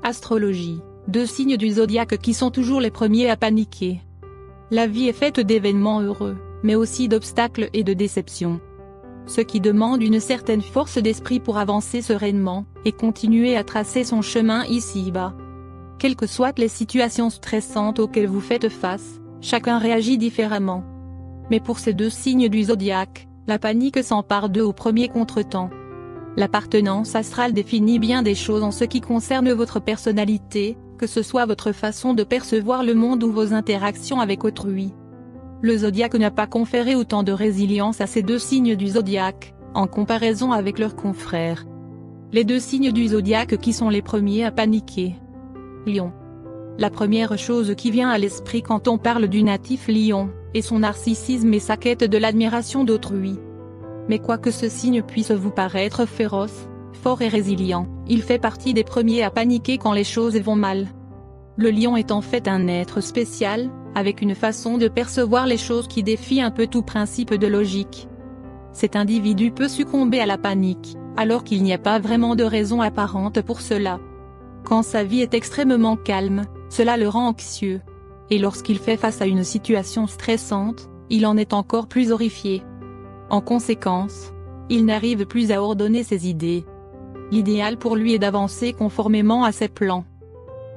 Astrologie, 2 signes du zodiaque qui sont toujours les premiers à paniquer. La vie est faite d'événements heureux, mais aussi d'obstacles et de déceptions. Ce qui demande une certaine force d'esprit pour avancer sereinement, et continuer à tracer son chemin ici-bas. Quelles que soient les situations stressantes auxquelles vous faites face, chacun réagit différemment. Mais pour ces 2 signes du zodiaque, la panique s'empare d'eux au premier contretemps. L'appartenance astrale définit bien des choses en ce qui concerne votre personnalité, que ce soit votre façon de percevoir le monde ou vos interactions avec autrui. Le zodiaque n'a pas conféré autant de résilience à ces 2 signes du zodiaque, en comparaison avec leurs confrères. Les 2 signes du zodiaque qui sont les premiers à paniquer. Lion. La première chose qui vient à l'esprit quand on parle du natif Lion, est son narcissisme et sa quête de l'admiration d'autrui. Mais quoique ce signe puisse vous paraître féroce, fort et résilient, il fait partie des premiers à paniquer quand les choses vont mal. Le lion est en fait un être spécial, avec une façon de percevoir les choses qui défie un peu tout principe de logique. Cet individu peut succomber à la panique, alors qu'il n'y a pas vraiment de raison apparente pour cela. Quand sa vie est extrêmement calme, cela le rend anxieux. Et lorsqu'il fait face à une situation stressante, il en est encore plus horrifié. En conséquence, il n'arrive plus à ordonner ses idées. L'idéal pour lui est d'avancer conformément à ses plans.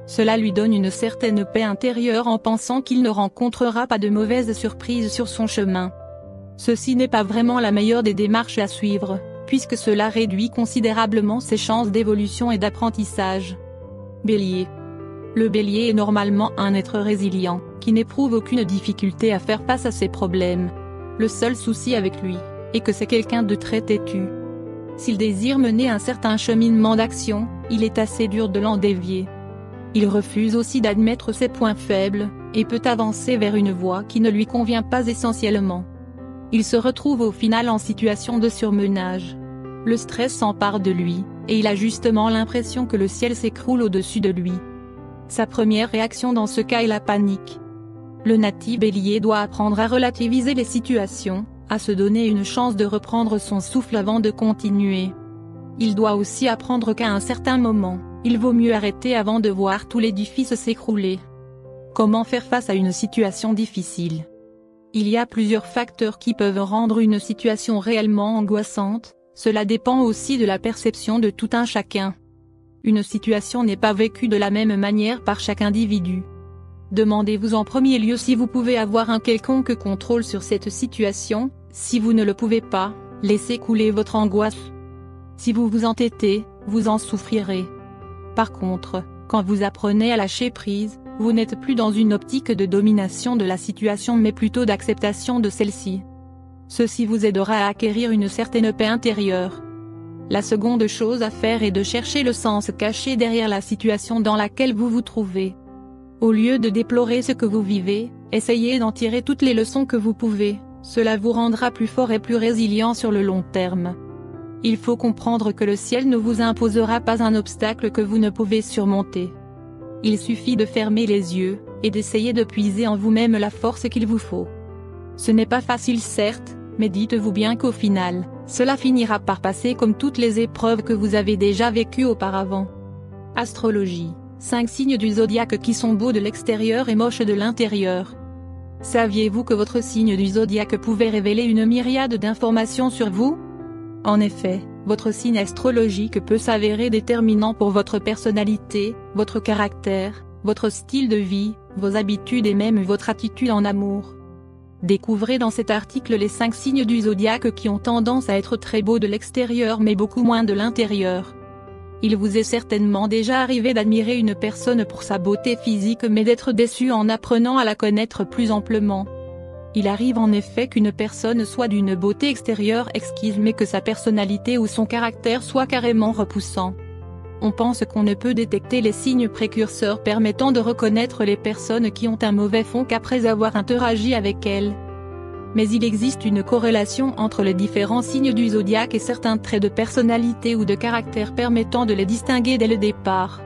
Cela lui donne une certaine paix intérieure en pensant qu'il ne rencontrera pas de mauvaises surprises sur son chemin. Ceci n'est pas vraiment la meilleure des démarches à suivre, puisque cela réduit considérablement ses chances d'évolution et d'apprentissage. Bélier. Le Bélier est normalement un être résilient, qui n'éprouve aucune difficulté à faire face à ses problèmes. Le seul souci avec lui, est que c'est quelqu'un de très têtu. S'il désire mener un certain cheminement d'action, il est assez dur de l'en dévier. Il refuse aussi d'admettre ses points faibles, et peut avancer vers une voie qui ne lui convient pas essentiellement. Il se retrouve au final en situation de surmenage. Le stress s'empare de lui, et il a justement l'impression que le ciel s'écroule au-dessus de lui. Sa première réaction dans ce cas est la panique. Le natif Bélier doit apprendre à relativiser les situations, à se donner une chance de reprendre son souffle avant de continuer. Il doit aussi apprendre qu'à un certain moment, il vaut mieux arrêter avant de voir tout l'édifice s'écrouler. Comment faire face à une situation difficile? Il y a plusieurs facteurs qui peuvent rendre une situation réellement angoissante, cela dépend aussi de la perception de tout un chacun. Une situation n'est pas vécue de la même manière par chaque individu. Demandez-vous en premier lieu si vous pouvez avoir un quelconque contrôle sur cette situation. Si vous ne le pouvez pas, laissez couler votre angoisse. Si vous vous entêtez, vous en souffrirez. Par contre, quand vous apprenez à lâcher prise, vous n'êtes plus dans une optique de domination de la situation mais plutôt d'acceptation de celle-ci. Ceci vous aidera à acquérir une certaine paix intérieure. La seconde chose à faire est de chercher le sens caché derrière la situation dans laquelle vous vous trouvez. Au lieu de déplorer ce que vous vivez, essayez d'en tirer toutes les leçons que vous pouvez, cela vous rendra plus fort et plus résilient sur le long terme. Il faut comprendre que le ciel ne vous imposera pas un obstacle que vous ne pouvez surmonter. Il suffit de fermer les yeux, et d'essayer de puiser en vous-même la force qu'il vous faut. Ce n'est pas facile certes, mais dites-vous bien qu'au final, cela finira par passer comme toutes les épreuves que vous avez déjà vécues auparavant. Astrologie, 5 signes du zodiaque qui sont beaux de l'extérieur et moches de l'intérieur. Saviez-vous que votre signe du zodiaque pouvait révéler une myriade d'informations sur vous? En effet, votre signe astrologique peut s'avérer déterminant pour votre personnalité, votre caractère, votre style de vie, vos habitudes et même votre attitude en amour. Découvrez dans cet article les 5 signes du zodiaque qui ont tendance à être très beaux de l'extérieur mais beaucoup moins de l'intérieur. Il vous est certainement déjà arrivé d'admirer une personne pour sa beauté physique mais d'être déçu en apprenant à la connaître plus amplement. Il arrive en effet qu'une personne soit d'une beauté extérieure exquise mais que sa personnalité ou son caractère soit carrément repoussant. On pense qu'on ne peut détecter les signes précurseurs permettant de reconnaître les personnes qui ont un mauvais fond qu'après avoir interagi avec elles. Mais il existe une corrélation entre les différents signes du zodiaque et certains traits de personnalité ou de caractère permettant de les distinguer dès le départ.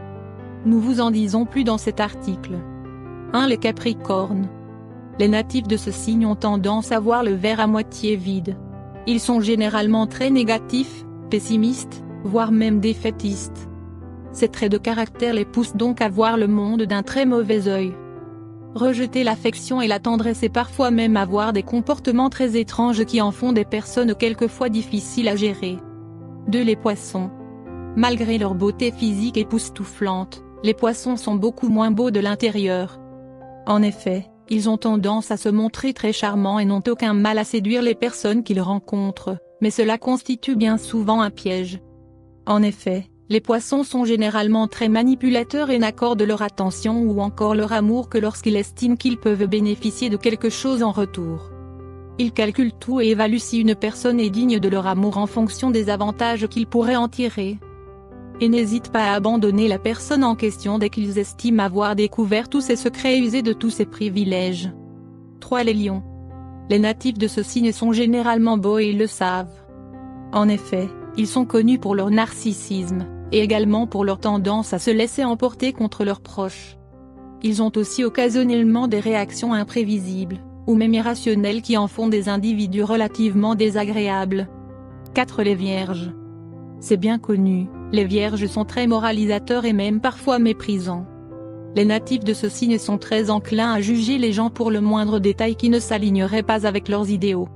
Nous vous en disons plus dans cet article. 1. Les Capricornes. Les natifs de ce signe ont tendance à voir le verre à moitié vide. Ils sont généralement très négatifs, pessimistes, voire même défaitistes. Ces traits de caractère les poussent donc à voir le monde d'un très mauvais œil. Rejeter l'affection et la tendresse et parfois même avoir des comportements très étranges qui en font des personnes quelquefois difficiles à gérer. 2. Les poissons. Malgré leur beauté physique époustouflante, les poissons sont beaucoup moins beaux de l'intérieur. En effet, ils ont tendance à se montrer très charmants et n'ont aucun mal à séduire les personnes qu'ils rencontrent, mais cela constitue bien souvent un piège. En effet, les poissons sont généralement très manipulateurs et n'accordent leur attention ou encore leur amour que lorsqu'ils estiment qu'ils peuvent bénéficier de quelque chose en retour. Ils calculent tout et évaluent si une personne est digne de leur amour en fonction des avantages qu'ils pourraient en tirer. Et n'hésitent pas à abandonner la personne en question dès qu'ils estiment avoir découvert tous ses secrets et usé de tous ses privilèges. 3. Les lions. Les natifs de ce signe sont généralement beaux et ils le savent. En effet, ils sont connus pour leur narcissisme, et également pour leur tendance à se laisser emporter contre leurs proches. Ils ont aussi occasionnellement des réactions imprévisibles, ou même irrationnelles qui en font des individus relativement désagréables. 4. Les vierges. C'est bien connu, les vierges sont très moralisateurs et même parfois méprisants. Les natifs de ce signe sont très enclins à juger les gens pour le moindre détail qui ne s'alignerait pas avec leurs idéaux.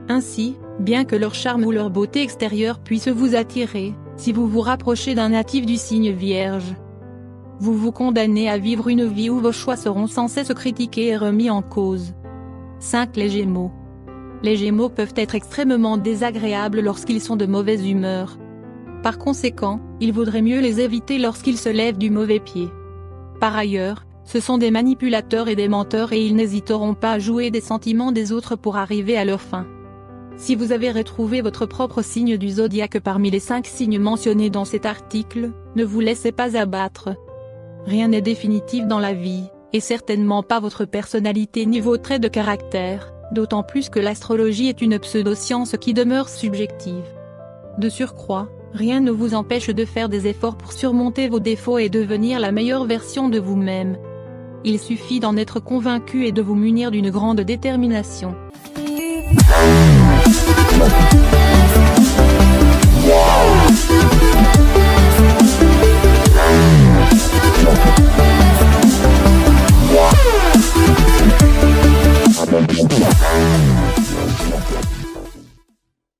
Ainsi, bien que leur charme ou leur beauté extérieure puisse vous attirer, si vous vous rapprochez d'un natif du signe vierge, vous vous condamnez à vivre une vie où vos choix seront sans cesse critiqués et remis en cause. 5. Les Gémeaux. Les Gémeaux peuvent être extrêmement désagréables lorsqu'ils sont de mauvaise humeur. Par conséquent, il vaudrait mieux les éviter lorsqu'ils se lèvent du mauvais pied. Par ailleurs, ce sont des manipulateurs et des menteurs et ils n'hésiteront pas à jouer des sentiments des autres pour arriver à leur fin. Si vous avez retrouvé votre propre signe du zodiaque parmi les 5 signes mentionnés dans cet article, ne vous laissez pas abattre. Rien n'est définitif dans la vie, et certainement pas votre personnalité ni vos traits de caractère, d'autant plus que l'astrologie est une pseudo-science qui demeure subjective. De surcroît, rien ne vous empêche de faire des efforts pour surmonter vos défauts et devenir la meilleure version de vous-même. Il suffit d'en être convaincu et de vous munir d'une grande détermination.